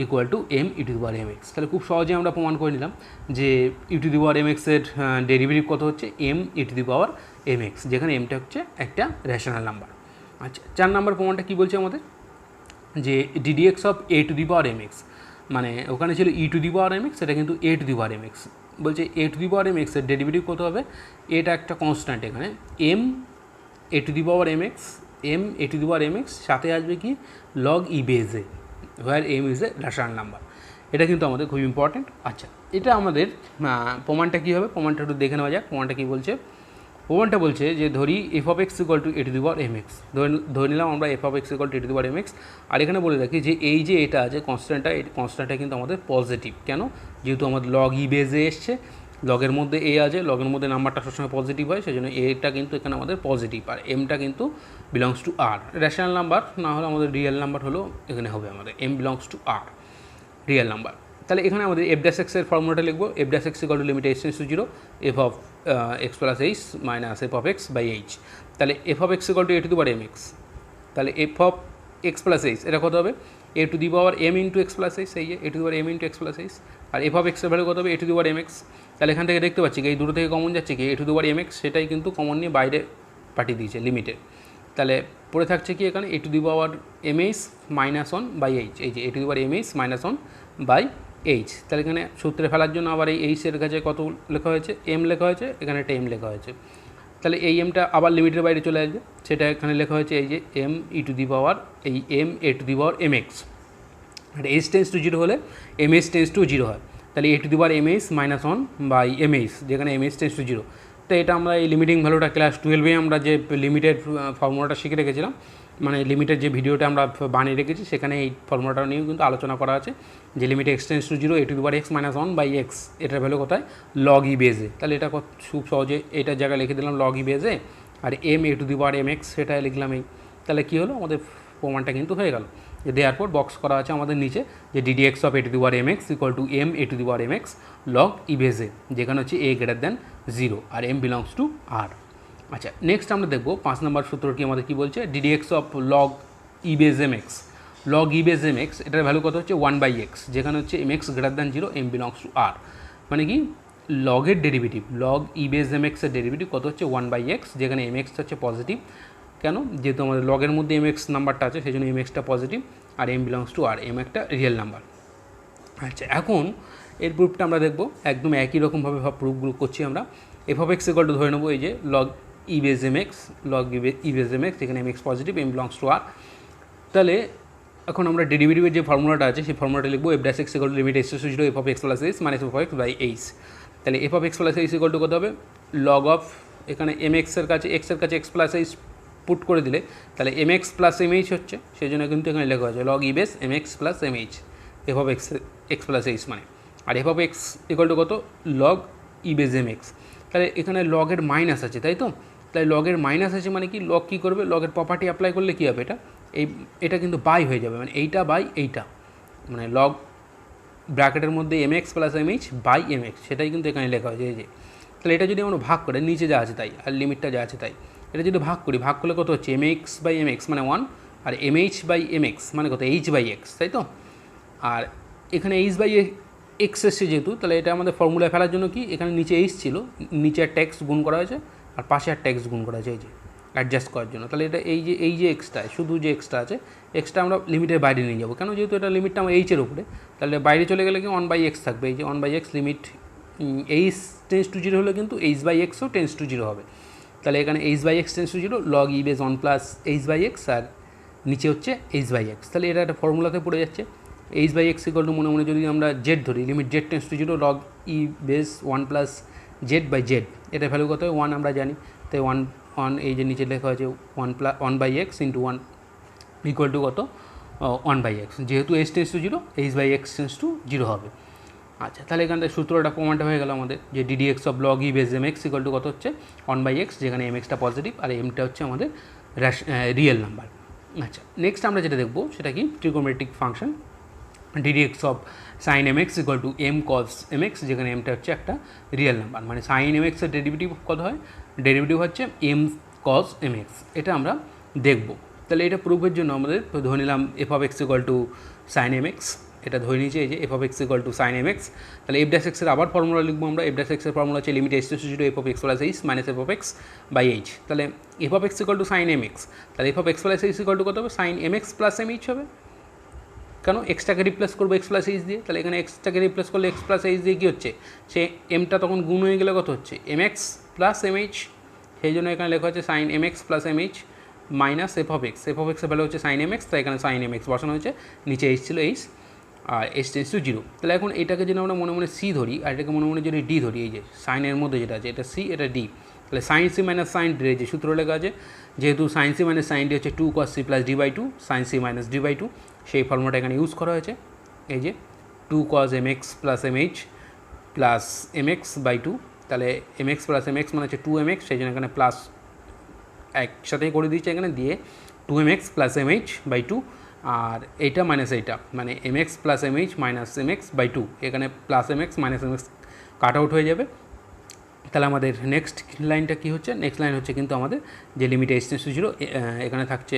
equal to M E to the power M x. তাহলে খুব সহজে আমরা প্রমাণ করে নিলাম যে e to the power m এক্সের ডেরিভেটিভ কত হচ্ছে M E to the power M x, যেখানে এমটা হচ্ছে একটা রেশনাল নাম্বার। আচ্ছা, 4 নম্বর প্রমাণটা কী বলছে আমাদের, যে ddx of a to the power M x, মানে ওখানে ছিল e to the power M x, সেটা কিন্তু a to the power M x, বলছে a to the power m এক্সের ডেরিভেটিভ কত হবে, এটা একটা কনস্ট্যান্ট, এখানে m a to the power M x, m a to the power M x, সাথে আসবে কি log e base a, where M is a rational number. এটা কিন্তু আমাদের খুব ইম্পর্ট্যান্ট। আচ্ছা, এটা আমাদের প্রমাণটা কী হবে, প্রমাণটা একটু দেখে নেওয়া যাক। প্রমাণটা কী বলছে, প্রমাণটা বলছে যে ধরি F of x equal to a to the power M x, ধরে নিলাম আমরা f of x equal to a to the power M x, আর এখানে বলে রাখি যে এই যে এটা আছে কনস্ট্যান্টটা, এই কনস্ট্যান্টটা কিন্তু আমাদের পজিটিভ, কেন, যেহেতু আমাদের লগ ই বেজে এসছে, লগের মধ্যে এ আছে, লগের মধ্যে নাম্বারটা সবসময় পজিটিভ হয়, সেই জন্য এটা কিন্তু এখানে আমাদের পজিটিভ, আর এমটা কিন্তু belongs to R, rational number না হলে আমাদের রিয়েল নাম্বার হলো এখানে হবে আমাদের m belongs to R, real number. তাহলে এখানে আমাদের এফ ড্যাশ এক্সের ফর্মুলাটা লিখবো, f dash x equal to limit H tends to zero f of x plus H minus F of x by H. তাহলে F of x equal to a to the power M x, তাহলে F of x plus H এটা কত হবে a to the power m into x plus h, এই যে a to the power m into x plus h, আর f of এক্সের value কত হবে a to the power M x. তাহলে এখান থেকে দেখতে পাচ্ছি কি এই দুটো থেকে কমন যাচ্ছে কি a to the power M x, সেটাই কিন্তু কমন নিয়ে বাইরে পাঠিয়ে দিয়েছে লিমিটে। তাহলে পড়ে থাকছে কি এখানে a to the power m H minus one by h, এই যে a to the power m H minus one by H. তাহলে এখানে সূত্রে ফেলার জন্য আবার এই এইচের কাছে কত লেখা হয়েছে এম লেখা হয়েছে, এখানে একটা এম লেখা হয়েছে, তাহলে এই এমটা আবার লিমিটের বাইরে চলে আসবে, সেটা এখানে লেখা হয়েছে এই যে m E to the power এই m a to the power M x, আর এইচ টেন্স টু জিরো হলে m h tends to zero হয়, তাহলে a to the power m H minus one by m h, যেখানে m h tends to zero. তো এটা আমরা এই limiting ভ্যালুটা ক্লাস 12-এ আমরা যে লিমিটের ফর্মুলাটা শিখে রেখেছিলাম, মানে লিমিটের যে ভিডিওটা আমরা বানিয়ে রেখেছি সেখানে এই ফর্মুলাটা নিয়েও কিন্তু আলোচনা করা আছে যে limit x tends to zero a to the power x minus one by x, এটার ভ্যালু কোথায় লগ ই বেজে। তাহলে এটা খুব সহজে এটার জায়গায় লিখে দিলাম লগ ই বেজে, আর m a to the power M x সেটাই লিখলাম এই। তাহলে কী হলো আমাদের প্রমাণটা কিন্তু হয়ে গেল, যে দেওয়ার পর বক্স করা আছে আমাদের নিচে যে DD x of a to the power M x equal to m a to the power M x log e base a, যেখানে হচ্ছে এ গ্রেটার দ্যান জিরো আর এম বিলংস টু আর। আচ্ছা, নেক্সট আমরা দেখবো 5 নম্বর সূত্রটি আমাদের কী বলছে, DD x of log e base m x, log e base m x এটার ভ্যালু কত হচ্ছে 1/x, যেখানে হচ্ছে M x greater than zero m belongs to R, মানে কি লগের derivative log e base m এক্সের ডেরিভেটিভ কত হচ্ছে 1/x, যেখানে এম এক্স হচ্ছে পজিটিভ, কেন, যেহেতু আমাদের লগের মধ্যে এম এক্স নাম্বারটা আছে সেই জন্য এম এক্সটা পজিটিভ, আর m belongs to R, m একটা রিয়েল নাম্বার। আচ্ছা, এখন এর প্রুফটা আমরা দেখবো, একদম একই রকমভাবে প্রুফগুলো করছি আমরা। F of x equal to ধরে নেবো এই যে log e base m x, log e base m x, যেখানে m x positive m belongs to R. তাহলে এখন আমরা ডেরিভেটিভের যে ফর্মুলাটা আছে সেই ফর্মুলাটা লিখবো f dash x equal to limit x to zero f of x plus H minus F of x by H. তাহলে F of x plus h equal to কত হবে লগ অফ, এখানে এম এক্সের কাছে এক্স প্লাস এইচ পুট করে দিলে তাহলে m x plus M h হচ্ছে, সেই জন্য কিন্তু এখানে লেখা হয়েছে log e base m x plus M h, f of x plus H মানে, আর f of x equal to কত log e base m x. তাহলে এখানে লগের মাইনাস আছে, তাই তো, তাই লগের মাইনাস আছে মানে কি লগ কী করবে, লগের প্রপার্টি অ্যাপ্লাই করলে কী হবে, এটা কিন্তু বাই হয়ে যাবে, মানে এইটা বাই এইটা, মানে লগ ব্র্যাকেটের মধ্যে m x plus M H by M x, সেটাই কিন্তু এখানে লেখা হয়েছে এই যে। তাহলে এটা যদি আমরা ভাগ করে নিচে যা আছে তাই আর লিমিটটা যা আছে তাই, এটা যদি ভাগ করি, ভাগ করলে কত হচ্ছে M x by M x মানে 1, আর M H by M x মানে কত এইচ বাই এক্স, তাই তো। আর এখানে এইচ বাই এক্স এসছে যেহেতু, তাহলে এটা আমাদের ফর্মুলায় ফেলার জন্য কি, এখানে নিচে এইচ ছিল, নিচে একটা এক্স গুণ করা হয়েছে আর পাশে একটা এক্স গুণ করা হয়েছে এই যে অ্যাডজাস্ট করার জন্য। তাহলে এটা এই যে এক্সটা, শুধু যে এক্সটা আছে, এক্সটা আমরা লিমিটের বাইরে নিয়ে যাবো, কেন যেহেতু এটা লিমিটটা আমার এইচের উপরে, তাহলে বাইরে চলে গেলে কি 1/x থাকবে, এই যে 1/x limit H tends to 0 হলে কিন্তু এইচ বাই এক্সও টেন্স টু 0 হবে। তাহলে এখানে h by x tends to 0 log e base 1 plus h by x, আর নিচে হচ্ছে এইচ বাই এক্স। তাহলে এটা একটা ফর্মুলাতে পড়ে যাচ্ছে h by x equal to মনে মনে যদি আমরা জেড ধরি, limit z tends to 0 log e base 1 plus z by z, এটা ভ্যালু কত হয় 1 আমরা জানি, তাই 1 এই যে নিচে লেখা হয়েছে 1/x ইন্টু 1 ইকুয়াল টু কত 1/x, যেহেতু h tends to 0 h by x tends to 0 হবে। আচ্ছা, তাহলে এখান থেকে সূত্রটা প্রমাণটা হয়ে গেল আমাদের, যে DD x of log e base m x equal to কত হচ্ছে 1/x, যেখানে এম এক্সটা পজিটিভ আর এমটা হচ্ছে আমাদের রিয়েল নাম্বার। আচ্ছা, নেক্সট আমরা যেটা দেখবো সেটা কি trigonometric function d d x of sign M x equal to m cos m x, যেখানে এমটা হচ্ছে একটা রিয়েল নাম্বার, মানে সাইন এম এক্সের ডেরিভেটিভ কত হয়, ডেরিভেটিভ হচ্ছে এম কস এম এক্স, এটা আমরা দেখব। তাহলে এটা প্রুফের জন্য আমাদের ধরে নিলাম f of x equal to sine M x, এটা ধরে নিয়েছি এই যে F of x equal to sine M x. তাহলে এফ ড্যাশ এক্সের আবার ফর্মুলা লিখবো আমরা, এফ ড্যাশ এক্সের ফর্মুলা হচ্ছে limit h to 0 F of x plus H minus F of x by H. তাহলে F of x equal to sine M x, তাহলে F of x plus h equal to কত হবে sin M x plus M h হবে, কেন এক্সটাকে replace করবো x plus h দিয়ে, তাহলে এখানে এক্সটাকে রিপ্লেস করলে এক্স প্লাস এইচ দিয়ে কী হচ্ছে, সে এমটা তখন গুণ হয়ে গেলে কত হচ্ছে M x plus M h, সেই জন্য এখানে লেখা হচ্ছে sin M x plus M H minus F of x, f of এক্সের ভ্যালু হচ্ছে সাইন এম এক্স, তাই এখানে সাইন এম এক্স বসানো হয়েছে, নিচে এইচ ছিল এইচ আর এইচ টেন্স টু 0। তাহলে এখন এটাকে যদি আমরা মনে মনে সি ধরি আর এটাকে মনে মনে যদি ডি ধরি, এই যে সাইনের মধ্যে যেটা আছে এটা সি এটা ডি, তাহলে sin C minus sign d যে সূত্র লেখা আছে, যেহেতু sin C minus sign d হচ্ছে 2 cos c plus D by 2 sign C minus D by 2, সেই ফর্মুলাটা এখানে ইউজ করা হয়েছে, এই যে 2 cos m x plus M H plus M x by 2, তাহলে m x plus M x মানে হচ্ছে 2mx, সেই জন্য এখানে প্লাস একসাথেই করে দিচ্ছে এখানে দিয়ে 2mx plus M H by 2, আর এইটা মাইনাস এইটা মানে M x plus M H minus M x by 2, এখানে plus M X minus M X cut out হয়ে যাবে। তাহলে আমাদের নেক্সট লাইনটা কী হচ্ছে, নেক্সট লাইন হচ্ছে কিন্তু আমাদের যে লিমিট এইচ টেন্স টু 0, এখানে থাকছে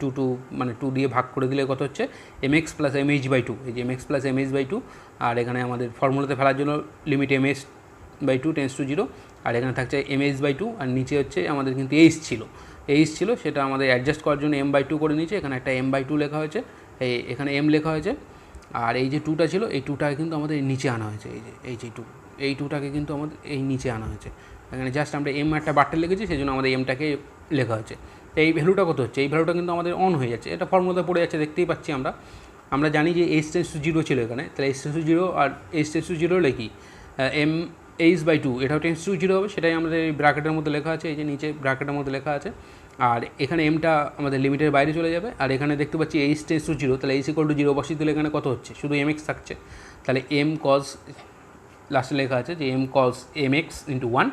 2 মানে 2 দিয়ে ভাগ করে দিলে কত হচ্ছে M x plus M H by 2, এই যে M x plus M H by 2, আর এখানে আমাদের ফর্মুলাতে ফেলার জন্য limit M H by 2 tends to 0, আর এখানে থাকছে এম এইচ বাই 2, আর নিচে হচ্ছে আমাদের কিন্তু এইচ ছিল সেটা আমাদের অ্যাডজাস্ট করার জন্য এম বাই 2 করে নিয়েছে, এখানে একটা এম বাই 2 লেখা হয়েছে, এখানে এম লেখা হয়েছে, আর এই যে 2টা ছিল এই 2টাকে কিন্তু আমাদের নিচে আনা হয়েছে, এই যে 2 এই 2টাকে কিন্তু আমাদের এই নিচে আনা হয়েছে, এখানে জাস্ট আমরা এম একটা বাট্টে লিখেছি, সেই জন্য আমাদের এমটাকে লেখা হয়েছে। তো এই ভ্যালুটা কত হচ্ছে, এই ভ্যালুটা কিন্তু আমাদের অন হয়ে যাচ্ছে, এটা ফর্মুলাতে পড়ে যাচ্ছে দেখতেই পাচ্ছি আমরা জানি যে এইচ টেন্স টু 0 ছিল এখানে, তাহলে এইচ টেন্স টু 0 আর এইচ টেন্স টু 0 হলে কি এম এইচ বাই 2 এটাও টেন্স টু 0 হবে, সেটাই আমাদের এই ব্র্যাকেটের মধ্যে লেখা আছে, এই যে নিচে ব্র্যাকেটের মধ্যে লেখা আছে, আর এখানে এমটা আমাদের লিমিটের বাইরে চলে যাবে, আর এখানে দেখতে পাচ্ছি এইচ টেন্স টু 0, তাহলে এইচ ইকুয়াল টু 0 বসিয়ে দিলে এখানে কত হচ্ছে শুধু এম এক্স থাকছে, তাহলে এম কস লাস্টে লেখা আছে যে M cos m x into 1,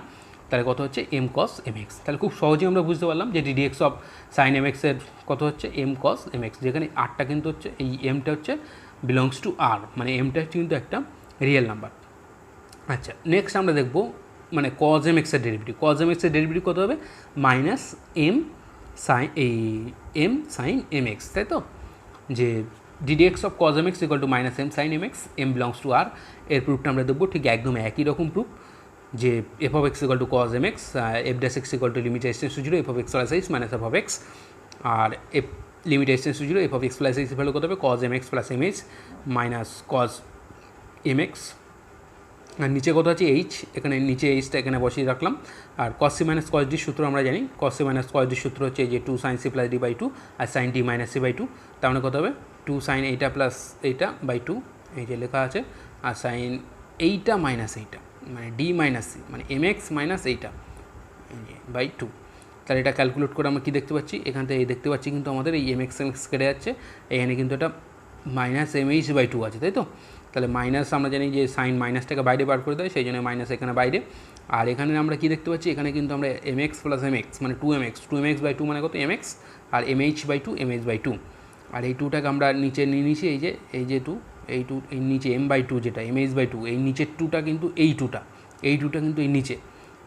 তাহলে কত হচ্ছে এম কস এম এক্স। তাহলে খুব সহজেই আমরা বুঝতে পারলাম যে DD x of sign M এক্সের কত হচ্ছে এম কস এম এক্স, যেখানে আরটা কিন্তু হচ্ছে এই এমটা হচ্ছে বিলংস টু আর, মানে এমটা হচ্ছে কিন্তু একটা রিয়েল নাম্বার। আচ্ছা, নেক্সট আমরা দেখব মানে কজ এম এক্সের ডেরিভেটিভ, কজ এম এক্সের ডেরিভেটিভ কত হবে minus m sine m sine M x, তাই তো, যে DD x of cos M x equal to minus m sine M x, m belongs to R, এর প্রুফটা আমরা দেখবো ঠিক একদম একই রকম প্রুফ, যে F of x equal to cos M x, f dash x equal to limit H tends to 0 F of x plus H minus F of x, আর f limit H tends to 0 F of x plus h value কত হবে cos M x plus M H minus cos M x, আর নিচে কত আছে H, এখানে নিচে এইচটা এখানে বসিয়ে রাখলাম, আর কস সি মাইনাস কস ডির সূত্র আমরা জানি, কস সি মাইনাস কস ডির সূত্র হচ্ছে যে 2 sign C plus D by 2 আর sine D minus C by 2, তার মানে কত হবে 2 সাইন এইটা প্লাস এইটা বাই 2, এই যে লেখা আছে, আর সাইন এইটা মাইনাস এইটা মানে ডি মাইনাস সি মানে এম এক্স মাইনাস এইটা বাই 2। তাহলে এটা ক্যালকুলেট করে আমরা কী দেখতে পাচ্ছি, এখান থেকে দেখতে পাচ্ছি কিন্তু আমাদের এই এম এক্স কেটে যাচ্ছে, এখানে কিন্তু এটা মাইনাস এম এইচ বাই 2 আছে, তাই তো। তাহলে মাইনাস আমরা জানি যে সাইন মাইনাসটাকে বাইরে বার করে দেয়, সেই জন্য মাইনাস এখানে বাইরে, আর এখানে আমরা কী দেখতে পাচ্ছি, এখানে কিন্তু আমরা M x plus M x মানে 2mx বাই 2 মানে কত এম এক্স, আর M H by 2 M H by 2, আর এই 2টাকে আমরা নিচে নিয়ে নিয়েছি, এই যে 2 এই টু এই নিচে m/2 যেটা mh/2 এই নিচের টুটা কিন্তু এই টুটা কিন্তু এই নিচে,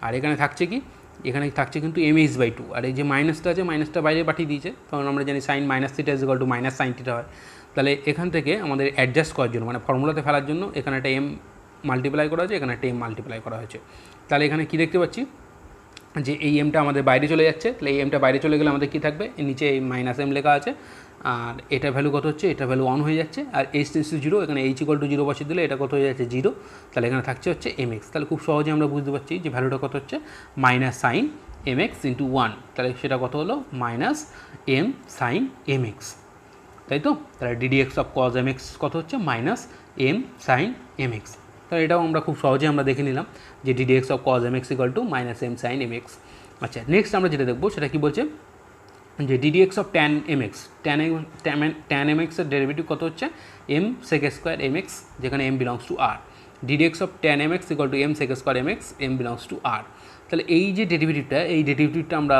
আর এখানে থাকছে কি, এখানে থাকছে কিন্তু mh/2, আর এই যে মাইনাসটা আছে মাইনাসটা বাইরে পাঠিয়ে দিয়েছে, কারণ আমরা জানি sine minus theta is equal to minus sine theta হয়। তাহলে এখান থেকে আমাদের অ্যাডজাস্ট করার জন্য মানে ফর্মুলাতে ফেলার জন্য এখানে একটা m মাল্টিপ্লাই করা হয়েছে, এখানে একটা m মাল্টিপ্লাই করা হয়েছে। তাহলে এখানে কী দেখতে পাচ্ছি যে এই এমটা আমাদের বাইরে চলে যাচ্ছে, তাহলে এই এমটা বাইরে চলে গেলে আমাদের কী থাকবে, নিচে এই মাইনাস এম লেখা আছে, আর এটা ভ্যালু কত হচ্ছে, এটা ভ্যালু 1 হয়ে যাচ্ছে, আর h টেন্ডস টু 0, এখানে h ইকুয়াল টু 0 বসিয়ে দিলে এটা কত হয়ে যাচ্ছে 0, তাহলে এখানে থাকছে হচ্ছে mx। তাহলে খুব সহজে আমরা বুঝতে পারছি যে ভ্যালুটা কত হচ্ছে মাইনাস সাইন mx ইন্টু 1, তাহলে সেটা কত হলো মাইনাস m সাইন mx, তাই তো। তাহলে ddx অফ cos mx কত হচ্ছে মাইনাস m সাইন mx। তাহলে এটাও আমরা খুব সহজে আমরা দেখে নিলাম যে ddx of cos mx equal to minus m sine mx। আচ্ছা, নেক্সট আমরা যেটা দেখবো সেটা কি বলছে যে ddx অফ tan mx, tan mx এর ডেরিভেটিভ কত হচ্ছে m sec স্কোয়ার mx, যেখানে m belongs to r। ddx অফ tan mx equal to m sec square mx, m belongs to r। তাহলে এই যে ডেরিভেটিভটা আমরা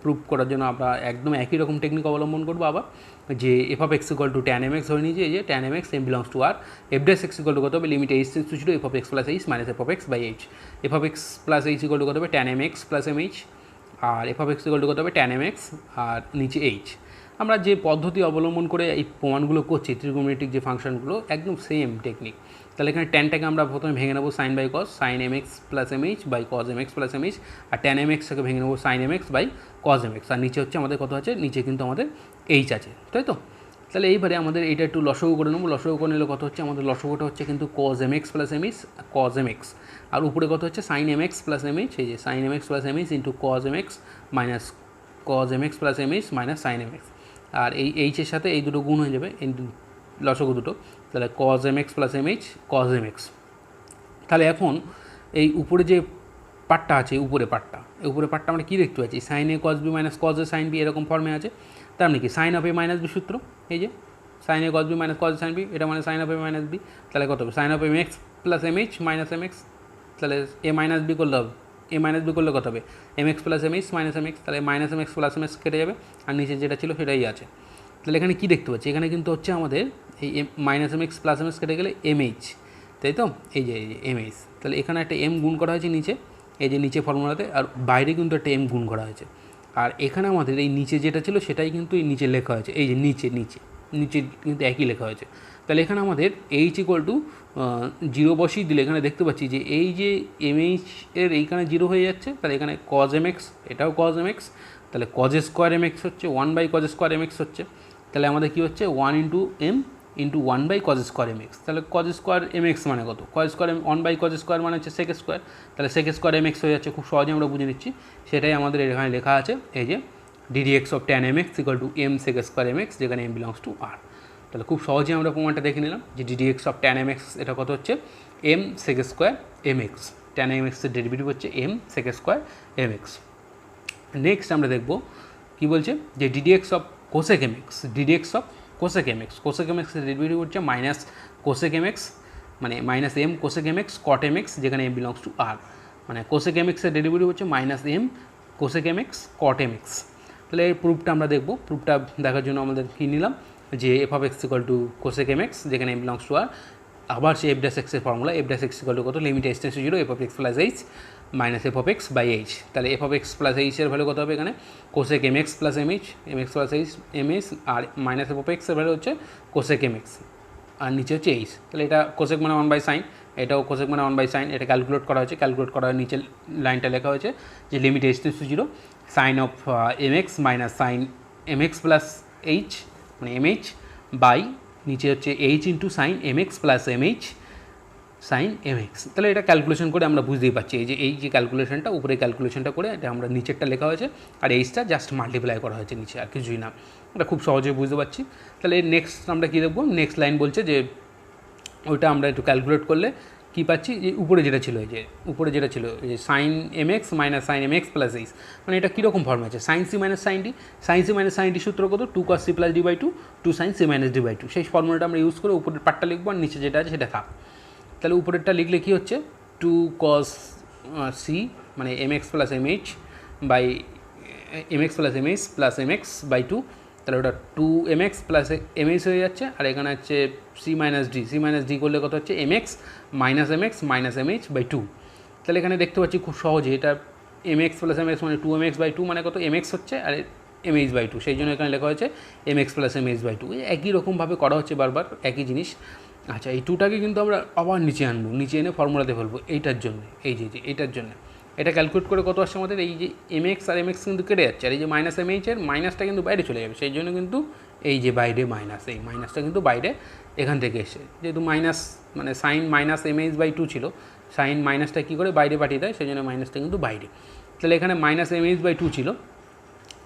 প্রুভ করার জন্য আমরা একদম একই রকম টেকনিক অবলম্বন করবো আবার, যে f of x equal to tan mx ধরে নিয়েছি, এই যে tan mx m belongs to r, f dash x equal to কত হবে limit h tends to 0 f of x plus h minus f of x by h, f of x plus h equal to কত হবে tan mx plus mh, আর f of x equal to কত হবে tan mx আর নিচে h। আমরা যে পদ্ধতি অবলম্বন করে এই প্রমাণগুলো করছি ত্রিগোণমিতিক যে ফাংশনগুলো, একদম সেম টেকনিক। তাহলে এখানে ট্যানটাকে আমরা প্রথমে ভেঙে নেবো sine by cos, sine mx plus mh by cos mx plus mh, আর tan mxটাকে ভেঙে নেবো sine mx by cos mx, আর নিচে হচ্ছে আমাদের কত আছে, নিচে কিন্তু আমাদের h আছে, তাই তো। তাহলে এইবারে আমাদের এটা একটু লসগু করে নেবো, লসগু করে নিলে কত হচ্ছে, আমাদের লসগুটা হচ্ছে কিন্তু cos mx plus mh cos mx, আর উপরে কত হচ্ছে সাইন mx প্লাস mh, এই যে sine mx plus mh into cos mx minus cos mx plus mh minus sine mx, আর এই এইচের সাথে এই দুটো গুণ হয়ে যাবে ইন্টু লসগু দুটো, তাহলে cos mx plus mh cos mx। তাহলে এখন এই উপরে যে পার্টটা আছে, উপরে পার্টটা আমরা কী দেখতে পাচ্ছি, sine A cos b minus cos A sine b এরকম ফর্মে আছে। তার মানে কি sine of A minus B সূত্র, এই যে sine A cos b minus cos sine B, এটা মানে sine of A minus B. তাহলে কত হবে sine of M x plus M H minus M x, তাহলে এ মাইনাস বি করলে হবে, এ মাইনাস বি করলে কত হবে m x plus M H minus M x, তাহলে minus M x plus M x কেটে যাবে, আর নিচে যেটা ছিল সেটাই আছে। তাহলে এখানে কী দেখতে পাচ্ছি, এখানে কিন্তু হচ্ছে আমাদের এই minus M x plus M x কেটে গেলে এম এইচ, তাই তো, এই যে এম এইচ। তাহলে এখানে একটা এম গুণ করা হয়েছে নিচে, এই যে নিচে ফর্মুলাতে, আর বাইরে কিন্তু একটা এম গুণ করা হয়েছে, আর এখানে আমাদের এই নিচে যেটা ছিল সেটাই কিন্তু এই নিচে লেখা হয়েছে, এই যে নিচে কিন্তু একই লেখা হয়েছে। তাহলে এখানে আমাদের এইচ ইকুয়াল টু 0 বসিয়ে দিলে এখানে দেখতে পাচ্ছি যে এই যে এমএইচ এর এইখানে 0 হয়ে যাচ্ছে, তাহলে এখানে কজ এম এক্স, এটাও কজ এম এক্স, তাহলে কজ স্কোয়ার এম এক্স হচ্ছে 1 by cos square M X হচ্ছে, তাহলে আমাদের কী হচ্ছে 1 into M into 1 by cos square M x. তাহলে কজ স্কোয়ার এম এক্স মানে কত, cos square 1 by cos square মানে হচ্ছে সেক স্কোয়ার, তাহলে সেক স্কোয়ার এম এক্স হয়ে যাচ্ছে, খুব সহজে আমরা বুঝে নিচ্ছি। সেটাই আমাদের এখানে লেখা আছে, এই যে ddx অফ tan mx equal to m sec square mx, যেখানে m বিলংস টু r। তাহলে খুব সহজে আমরা প্রমাণটা দেখে নিলাম যে ddx অফ tan mx এটা কত হচ্ছে m sec square mx, tan mx এর ডেরিভেটিভ হচ্ছে m sec square mx। Next আমরা দেখব কি বলছে যে ddx of cosec mx, ddx of cosec mx, cosec mx এর ডেরিভেটিভ হচ্ছে মাইনাস cosec mx, মানে minus m cosec mx cot mx, যেখানে m বিলংস টু r, মানে cosec mx এর ডেরিভেটিভ হচ্ছে minus m cosec mx cot mx। তাহলে এই প্রুফটা আমরা দেখব, প্রুফটা দেখার জন্য আমাদের কী নিলাম যে F of x equal to cosec m x, যেখানে এম বিলংস টু আর, আবার সে এফ ড্যাশ এক্সের formula, f dash x equal to কত limit x tends to 0 F of x plus H minus F of x by H. তাহলে F of x plus এইচের value কত হবে এখানে cosec m x plus M h, m x plus h m h, আর minus F of এক্সের value হচ্ছে cosec m x, আর নিচে হচ্ছে এইচ। তাহলে এটা কোসেক মানে 1 বাই সাইন, এটাও কোসেক মানে 1 বাই সাইন, এটা ক্যালকুলেট করা হয়েছে, ক্যালকুলেট করার নিচের লাইনটা লেখা হয়েছে যে limit H tends to 0 sine of M X minus sine M x plus H মানে এম এইচ বাই নিচে হচ্ছে H into sine M x plus M H sine M x. তাহলে এটা ক্যালকুলেশন করে আমরা বুঝতেই পারছি এই যে ক্যালকুলেশনটা, উপরে ক্যালকুলেশনটা করে এটা আমরা নিচেরটা লেখা হয়েছে, আর এইচটা জাস্ট মাল্টিপ্লাই করা হয়েছে নিচে, আর কিছুই না। এটা খুব সহজে বুঝতে পারছি। তাহলে নেক্সট আমরা কী দেখবো, নেক্সট লাইন বলছে যে ওইটা আমরা একটু ক্যালকুলেট করলে কী পাচ্ছি যে উপরে যেটা ছিল, এই যে উপরে যেটা ছিল যে sine M X minus sine M x plus H, মানে এটা কীরকম ফর্মে আছে sine C minus sign D, sine C minus sign D সূত্র কত 2 cos c plus D by 2 2 sign C minus D by 2, সেই ফর্মুলাটা আমরা ইউজ করে উপরের পার্টটা লিখবো, আর নিচে যেটা আছে সেটা থাক। তাহলে উপরেরটা লিখলে কী হচ্ছে 2 cos c মানে M x plus M H by M x plus M H plus M x by 2, তাহলে ওটা 2mx প্লাস mx হয়ে যাচ্ছে, আর এখানে হচ্ছে c মাইনাস ডি করলে কত হচ্ছে mx মাইনাস mh বাই 2। তাহলে এখানে দেখতে পাচ্ছি খুব সহজে এটা mx প্লাস mx মানে 2mx বাই 2 মানে কত mx হচ্ছে আর mh বাই 2, সেই জন্য এখানে লেখা হয়েছে mx প্লাস mh বাই 2। একই রকমভাবে করা হচ্ছে বারবার একই জিনিস। আচ্ছা, এই 2টাকে কিন্তু আমরা আবার নিচে আনবো, নিচে এনে ফর্মুলাতে ফেলবো এইটার জন্য, এই যে এইটার জন্য। এটা ক্যালকুলেট করে কত আসছে আমাদের, এই যে mx আর mx কিন্তু কেটে যাচ্ছে, আর এই যে মাইনাস mh এর মাইনাসটা কিন্তু বাইরে চলে যাবে, সেই জন্য কিন্তু এই যে বাইরে মাইনাস, এই মাইনাসটা কিন্তু বাইরে এখান থেকে এসে, যেহেতু মাইনাস মানে সাইন মাইনাস mh বাই 2 ছিল, সাইন মাইনাসটা কী করে বাইরে পাঠিয়ে দেয়, সেই জন্য মাইনাসটা কিন্তু বাইরে। তাহলে এখানে মাইনাস mh বাই 2 ছিল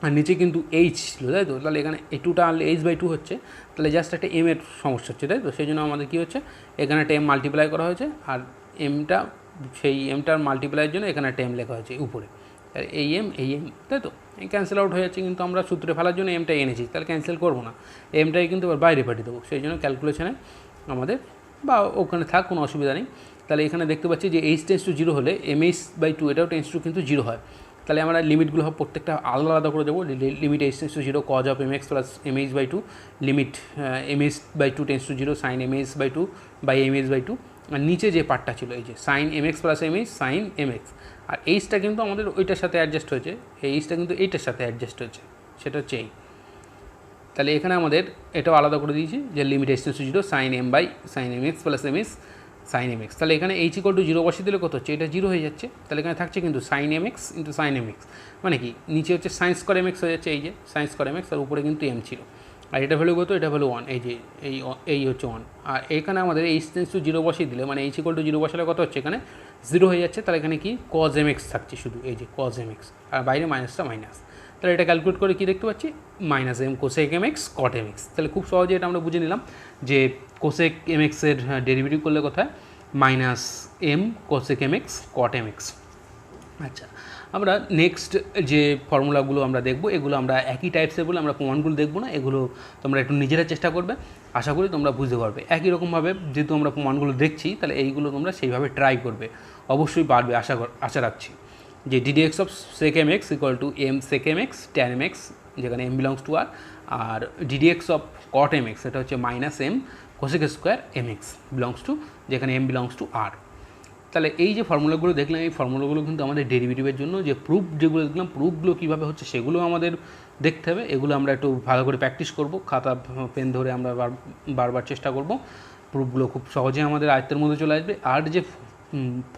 আর নিচে কিন্তু এইচ ছিল, তাই তো? তাহলে এখানে এই 2টা আনলে এইচ বাই 2 হচ্ছে, তাহলে জাস্ট একটা এম এর সমস্যা হচ্ছে, তাই তো? সেই জন্য আমাদের কী হচ্ছে, এখানে একটা এম মাল্টিপ্লাই করা হয়েছে আর এমটা সেই এমটার মাল্টিপ্লাইয়ের জন্য এখানে একটা এম লেখা হয়েছে উপরে, আর এই এম, তাই তো? এই ক্যান্সেল আউট হয়ে যাচ্ছে, কিন্তু আমরা সূত্রে ফেলার জন্য এমটা এনেছি, তাহলে ক্যান্সেল করবো না, এমটাই কিন্তু আবার বাইরে পাঠিয়ে দেবো, সেই জন্য ক্যালকুলেশনে আমাদের বা ওখানে থাক, কোনো অসুবিধা নেই। তাহলে এখানে দেখতে পাচ্ছি যে এইচ টেন্স টু 0 হলে mh বাই 2 এটাও টেন্স টু কিন্তু 0 হয়। তাহলে আমরা লিমিটগুলো প্রত্যেকটা আলাদা আলাদা করে দেবো। Limit H tends to 0 cos of mx plus mh by 2, limit mh by 2 tends to 0 sine mh by 2 by mh by 2, আর নিচে যে পার্টটা ছিল এই যে sine mx plus mh sine mx, আর এইচটা কিন্তু আমাদের ওইটার সাথে অ্যাডজাস্ট হয়েছে, এই এইচটা কিন্তু এইটার সাথে অ্যাডজাস্ট হয়েছে, সেটা হচ্ছে এই। তাহলে এখানে আমাদের এটাও আলাদা করে দিয়েছি যে limit H tends to 0 sine m by sine mx plus mh sine mx। তাহলে এখানে এইচ ইকুয়াল টু 0 বসিয়ে দিলে কত হচ্ছে, এটা 0 হয়ে যাচ্ছে, তাহলে এখানে থাকছে কিন্তু sine mx into sine mx, মানে কি নিচে হচ্ছে সাইন স্কোয়ার mx হয়ে যাচ্ছে, এই যে সাইন স্কোয়ার mx, আর উপরে কিন্তু m ছিল, আর এটা ভ্যালু কত, এটা ভ্যালু 1, এই যে এই হচ্ছে 1। আর এখানে আমাদের এইচ টেন্স টু 0 বসিয়ে দিলে মানে এইচ ইকুয়াল টু 0 বসালে কত হচ্ছে, এখানে 0 হয়ে যাচ্ছে, তাহলে এখানে কি কজ mx থাকছে শুধু, এই যে কজ mx, আর বাইরে মাইনাসটা মাইনাস। তাহলে এটা ক্যালকুলেট করে কী দেখতে পাচ্ছি, minus M cosec mx cot mx। তাহলে খুব সহজে এটা আমরা বুঝে নিলাম যে কোসেক mx এর ডেরিভেটিভ করলে কোথায় minus M cosec mx cot mx। আচ্ছা, আমরা নেক্সট যে ফর্মুলাগুলো আমরা দেখব, এগুলো আমরা একই টাইপসের বলে আমরা প্রমাণগুলো দেখব না, এগুলো তোমরা একটু নিজেরা চেষ্টা করবে, আশা করি তোমরা বুঝতে পারবে। একই রকমভাবে যেহেতু আমরা প্রমাণগুলো দেখছি, তাহলে এইগুলো তোমরা সেইভাবে ট্রাই করবে, অবশ্যই পারবে আশা রাখছি। যে ddx of sec mx equal to M sec mx tan mx, যেখানে m belongs to R D D X of cot mx এটা হচ্ছে minus M cosec square mx belongs to, যেখানে m বিলংস টু আর। তাহলে এই যে ফর্মুলাগুলো দেখলাম, এই ফর্মুলাগুলো কিন্তু আমাদের ডেরিভেটিভের জন্য যে প্রুফ যেগুলো দেখলাম, প্রুফগুলো কীভাবে হচ্ছে সেগুলো আমাদের দেখতে হবে, এগুলো আমরা একটু ভালো করে প্র্যাকটিস করব, খাতা পেন ধরে আমরা বারবার চেষ্টা করব, প্রুফগুলো খুব সহজে আমাদের আয়ত্তের মধ্যে চলে আসবে। আর যে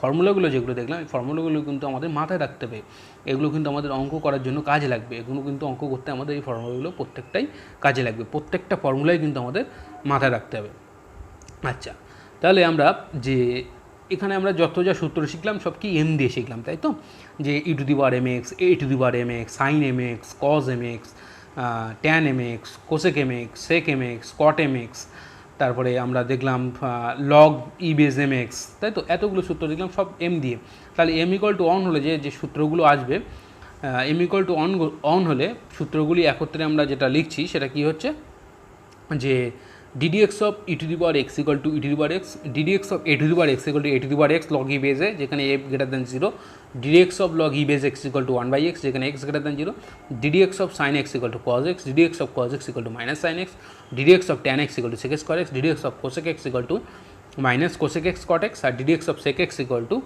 ফর্মুলাগুলো যেগুলো দেখলাম, এই ফর্মুলাগুলো কিন্তু আমাদের মাথায় রাখতে হবে, এগুলো কিন্তু আমাদের অঙ্ক করার জন্য কাজে লাগবে, এগুলো কিন্তু অঙ্ক করতে আমাদের এই ফর্মুলাগুলো প্রত্যেকটাই কাজে লাগবে, প্রত্যেকটা ফর্মুলাই কিন্তু আমাদের মাথায় রাখতে হবে। আচ্ছা, তাহলে আমরা যে এখানে আমরা যত যা সূত্র শিখলাম সব কি এম দিয়ে শিখলাম, তাই তো? যে e to the power mx, a to the power mx, sine mx, cos mx, tan mx, cosec mx, sec mx, cot mx, তারপরে আমরা দেখলাম লগ ই বেস mx, তাই তো? এতগুলো সূত্র দেখলাম সব এম দিয়ে। তাহলে এম ইকুয়াল টু অন হলে যে সূত্রগুলো আসবে, এম ইকুয়াল টু অন হলে সূত্রগুলি একত্রে আমরা যেটা লিখছি সেটা কি হচ্ছে, যে ddx of e to the power x equal to e to the power x, ddx of a to the power x equal to a to the power x log e base a, যেখানে a greater than 0, ddx of log e base x equal to 1 by x, যেখানে x greater than 0, ddx of sin x equal to cos x, ddx of cos x equal to minus sin x, ddx of tan x equal to sec square x, ddx of cosec x equal to minus cosec x cot x, R ddx of sec x equal to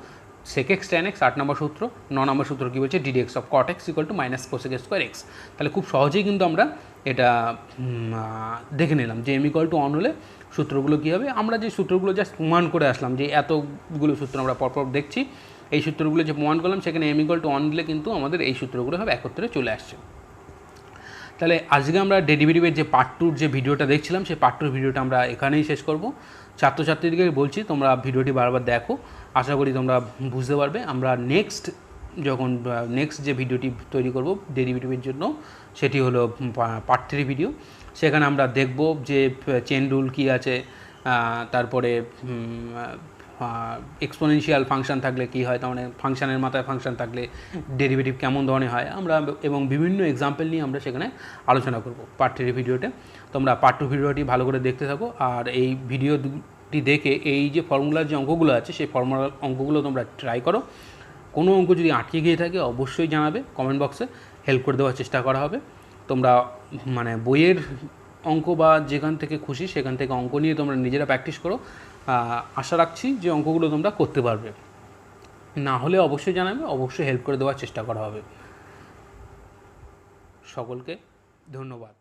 sec x tan x 8 নম্বর সূত্র। 9 নম্বর সূত্র কী বলছে, ddx of cot x equal to minus cosec square x। তাহলে খুব সহজেই কিন্তু আমরা এটা দেখে নিলাম যে m ইকুয়াল টু অন হলে সূত্রগুলো কী হবে। আমরা যে সূত্রগুলো জাস্ট প্রমাণ করে আসলাম, যে এতগুলো সূত্র আমরা পরপর দেখছি, এই সূত্রগুলো যে প্রমাণ করলাম সেখানে m ইকুয়াল টু অন দিলে কিন্তু আমাদের এই সূত্রগুলো সব একত্রে চলে আসছে। তাহলে আজকে আমরা ডেরিভেটিভের যে পার্ট 2 যে ভিডিওটা দেখছিলাম, সেই পার্ট 2 ভিডিওটা আমরা এখানেই শেষ করব। ছাত্রছাত্রীদেরকে বলছি তোমরা ভিডিওটি বারবার দেখো, আশা করি তোমরা বুঝতে পারবে। আমরা নেক্সট যে ভিডিওটি তৈরি করব ডেরিভেটিভের জন্য, সেটি হলো পার্ট 3 ভিডিও। সেখানে আমরা দেখব যে চেন রুল কী আছে, তারপরে এক্সপোনেনশিয়াল ফাংশন থাকলে কী হয়, তার মানে ফাংশানের মাথায় ফাংশন থাকলে ডেরিভেটিভ কেমন ধরনের হয়, আমরা এবং বিভিন্ন এক্সাম্পল নিয়ে আমরা সেখানে আলোচনা করব পার্ট 3 ভিডিওতে। তোমরা পার্ট 2 ভিডিওটি ভালো করে দেখতে থাকো, আর এই ভিডিওটি দেখে এই যে ফর্মুলার যে অঙ্কগুলো আছে সেই ফর্মুলার অঙ্কগুলো তোমরা ট্রাই করো। কোনো অঙ্ক যদি আটকে গিয়ে থাকে অবশ্যই জানাবে, কমেন্ট বক্সে হেল্প করে দেওয়ার চেষ্টা করা হবে। তোমরা মানে বইয়ের অঙ্ক বা যেখান থেকে খুশি সেখান থেকে অঙ্ক নিয়ে তোমরা নিজেরা প্র্যাকটিস করো। আশা রাখছি যে অঙ্কগুলো তোমরা করতে পারবে। না হলে অবশ্যই জানাবে, অবশ্যই হেল্প করে দেওয়ার চেষ্টা করা হবে। সকলকে ধন্যবাদ।